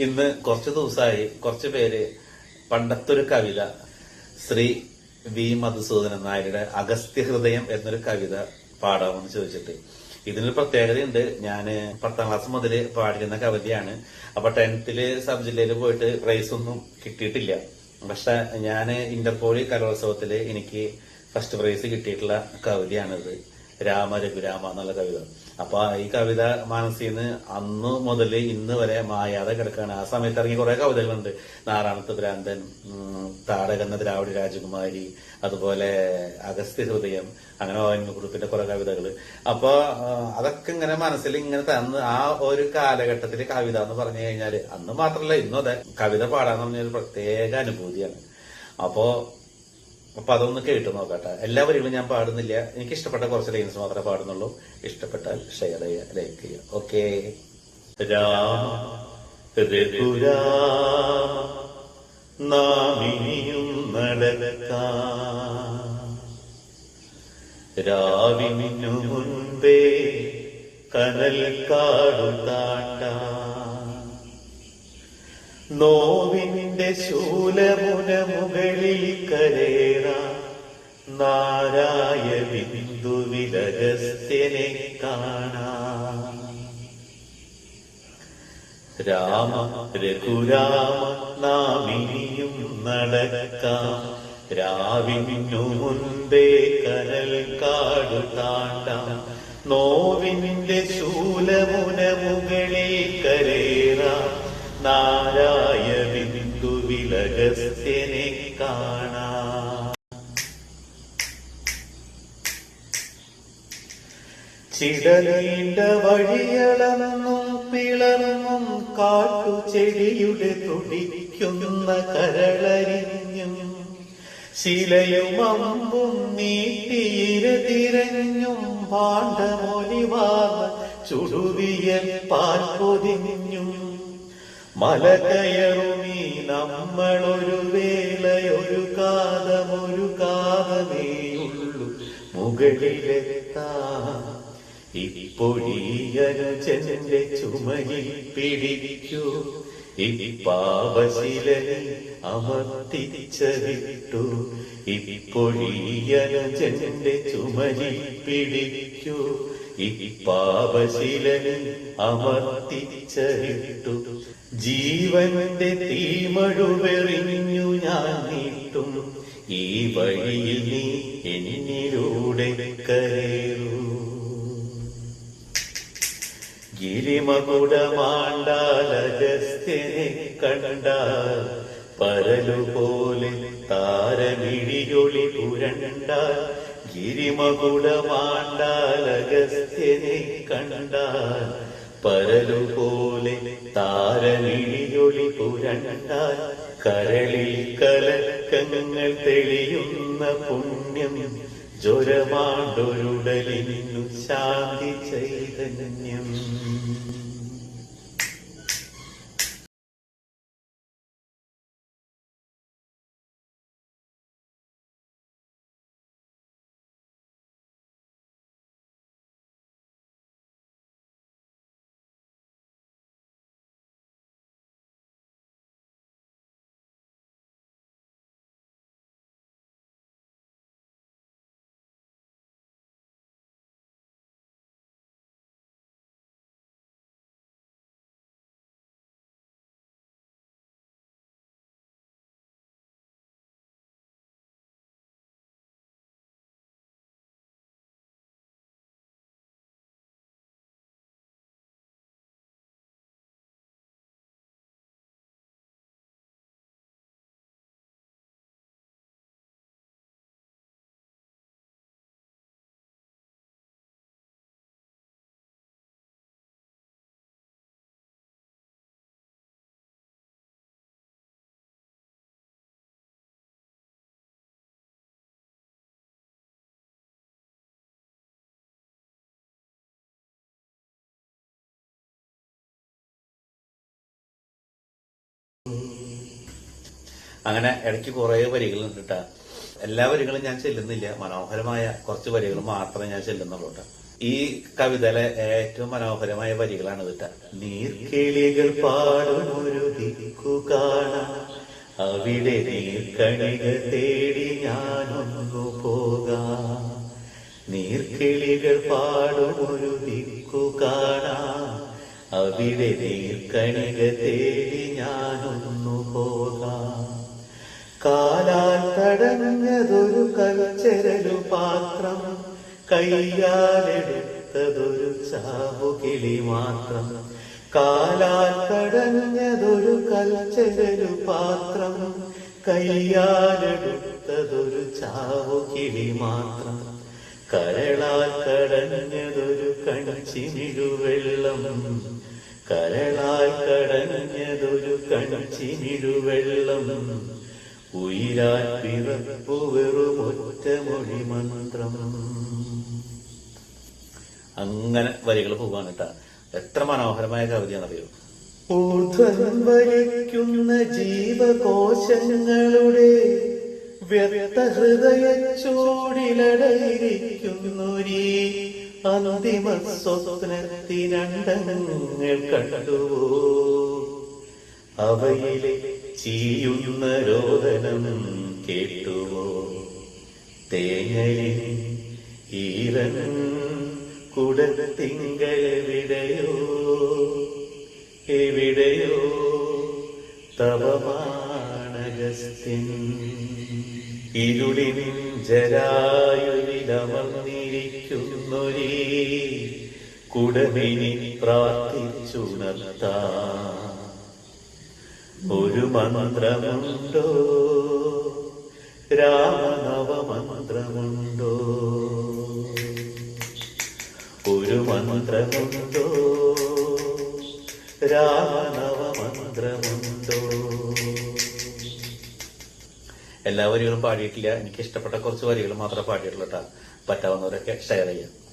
ഇന്ന് കുറച്ച് ദിവസമായി കുറച്ച് പേര് പണ്ടത്തെ ഒരു കവിത ശ്രീ വി മധുസൂദനൻ നായരുടെ അഗസ്ത്യ ഹൃദയം എന്നൊരു കവിത പാടാമെന്ന് ചോദിച്ചിട്ട്. ഇതിനൊരു പ്രത്യേകതയുണ്ട്. ഞാൻ 10ാം ക്ലാസ് മുതൽ പാടിയിരുന്ന കവിതയാണ്. അപ്പൊ 10th സബ് ജില്ലയിൽ പോയിട്ട് പ്രൈസ് ഒന്നും കിട്ടിയിട്ടില്ല. പക്ഷെ ഞാൻ ഇന്റർപോളി കലോത്സവത്തില് എനിക്ക് ഫസ്റ്റ് പ്രൈസ് കിട്ടിയിട്ടുള്ള കവിതയാണിത്. രാമ രഘുരാമ എന്നുള്ള കവിത. അപ്പൊ ഈ കവിത മനസ്സിന്ന് അന്ന് മുതൽ ഇന്ന് വരെ മായാതെ കിടക്കുകയാണ്. ആ സമയത്ത് ഇറങ്ങിയ കുറെ കവിതകളുണ്ട്. നാരായണത്ത് ഭ്രാന്തൻ, താടകന്ന ദ്രാവിഡ രാജകുമാരി, അതുപോലെ അഗസ്ത്യ ഹൃദയം, അങ്ങനെ കുറിപ്പിന്റെ കുറെ കവിതകള്. അപ്പൊ അതൊക്കെ ഇങ്ങനെ മനസ്സിൽ ഇങ്ങനെ തന്ന് ആ ഒരു കാലഘട്ടത്തിലെ കവിത എന്ന് പറഞ്ഞു കഴിഞ്ഞാല് അന്ന് മാത്രമല്ല ഇന്നും അതെ കവിത പാടാന്ന് പറഞ്ഞൊരു പ്രത്യേക അനുഭൂതിയാണ്. അപ്പൊ അതൊന്ന് കേട്ടു നോക്കട്ടെ. എല്ലാ വരികളും ഞാൻ പാടുന്നില്ല. എനിക്ക് ഇഷ്ടപ്പെട്ട കുറച്ച് ലൈൻസ് മാത്രമേ പാടുന്നുള്ളൂ. ഇഷ്ടപ്പെട്ടാൽ ഷെയർ ചെയ്യുക, ലൈക്ക് ചെയ്യുക. ഓക്കെ. രാമ രഘുരാമ നാമിനിയും നടക്കാം, രാവിനു മുൻപേ കനൽ കാടു താണ്ടാം, നോവിന്റെ ശൂലമുന മുകളിൽ കരേറാം, നാരായ ബിന്ദുവിലഗസ്ത്യനെ കാണാം. രാമ രഘുരാമ നാമിനിയും നടക്കാം, രാവിനു മുൻപേ കനൽ കാടു താണ്ടാം, നോവിന്റെ ശൂലമുന മുകളിൽ കരേറാം, നാരായ ബിന്ദുവിലഗസ്ത്യനെ കാണാം. ചിടനീണ്ട വഴിയളന്നും പിളർന്നും കാട്ടുചെടിയുടെ തുടിക്കുന്ന കരളരിഞ്ഞും, ശിലയും അമ്പും നീട്ടിയിര തിരഞ്ഞും, ഭാണ്ഡമൊലിവാർന്ന ചുടുവിയൽ പാൽ പൊതിഞ്ഞും, മല കയറുമീ നമ്മളൊരു വേളയൊരു കാതമേയുള്ളൂ മുകളിലെത്താം. ഇപ്പൊഴിയനുജന്റെ ചുമയിൽ പിടിക്കൂ, ഇപ്പാവശിലനെ അമർത്തിച്ചവിട്ടു, ഇപ്പൊഴിയനുജന്റെ ചുമയിൽ പിടിക്കൂ, ഇപ്പാവശിലനെ അമർത്തിച്ചവിട്ടു, ജീവന്റെ തീമഴുവെറിഞ്ഞു ഞാൻ നീട്ടും, ഈ വഴിയിൽ നീ എന്നിലൂടെ കരേറൂ. ഗിരിമകുടമാണ്ടാൽ അഗസ്ത്യനെ കണ്ടാൽ, പരലുപോലെ താരമിഴിയൊളി പുരണ്ടാൽ, ഗിരിമകുടമാണ്ടാൽ അഗസ്ത്യനെ കണ്ടാൽ, പരലുപോലെ താരമിഴിയൊളി പുരണ്ടാൽ, കരളിൽ കലക്കങ്ങൾ തെളിയുന്ന പുണ്യം, ജ്വരമാണ്ടൊരുടലിനു ശാന്തി ചൈതന്യം. അങ്ങനെ ഇടയ്ക്ക് കുറെ വരികളുണ്ട് കേട്ടാ. എല്ലാ വരികളും ഞാൻ ചെല്ലുന്നില്ല. മനോഹരമായ കുറച്ച് വരികൾ മാത്രമേ ഞാൻ ചെല്ലുന്നുള്ളൂ കേട്ടോ. ഈ കവിതയിലെ ഏറ്റവും മനോഹരമായ വരികളാണ് കേട്ട. നീർക്കിളികൾ പാടുമൊരു ദിക്കു കാണാം, അവിടെ നീർക്കണികൾ തേടി ഞാനൊന്നു പോകാം. നീർക്കിളികൾ പാടുമൊരു ദിക്കു കാണാം, അവിടെ നീർക്കണികൾ തേടി ഞാനൊന്നു പോകാം. കാലാൽ തടഞ്ഞതൊരു കൽച്ചരലു പാത്രം, കയ്യാലെടുത്തതൊരു ചാവുകിളി മാത്രം. കാലാൽ തടഞ്ഞതൊരു കൽച്ചരലു പാത്രം, കയ്യാലെടുത്തതൊരു ചാവുകിളി മാത്രം. കരളാൽ കടഞ്ഞതൊരു കൺചിമിഴുവെള്ളം, കരളാൽ കടഞ്ഞതൊരു കൺചിമിഴുവെള്ളം. ഉയിരാൽ പിറപ്പു വെറുമൊറ്റമൊഴി മന്ത്രം. അങ്ങനെ വരികൾ പോവാണ് കേട്ടാ. എത്ര മനോഹരമായ കവിതയാണറിയോ. ഊർധ്വം വലിക്കുന്ന ജീവകോശങ്ങളുടെ വ്യക്ത ഹൃദയ ചൂടിലടയിരിക്കുന്നൊരീ അന്തിമ സ്വപ്നത്തിനണ്ടങ്ങൾ കണ്ടുവോ. അവയിലെ ചീയുന്ന രോദനം കേട്ടുവോ. തേങ്ങലിൻ ഈരൻ കുടത്തിങ്കളെവിടെയോ, എവിടെയോ തവമാണഗസ്ത്യൻ. ഇരുളിൻ ജരായുവിലമർന്നിരിക്കുന്നൊരീ കുടമിനി പ്രാർത്ഥിച്ചുണർത്താം. ഒരു മന്ത്രമുണ്ടോ, രാമനവമന്ത്രമുണ്ടോ. ഒരു മന്ത്രമുണ്ടോ, രാമനവമന്ത്രമുണ്ടോ. എല്ലാ വരികളും പാടിയിട്ടില്ല. എനിക്ക് ഇഷ്ടപ്പെട്ട കുറച്ച് വരികൾ മാത്രമേ പാടിയിട്ടുള്ളൂ കേട്ടാ. പറ്റാവുന്നവരൊക്കെ ഷെയർ ചെയ്യാം.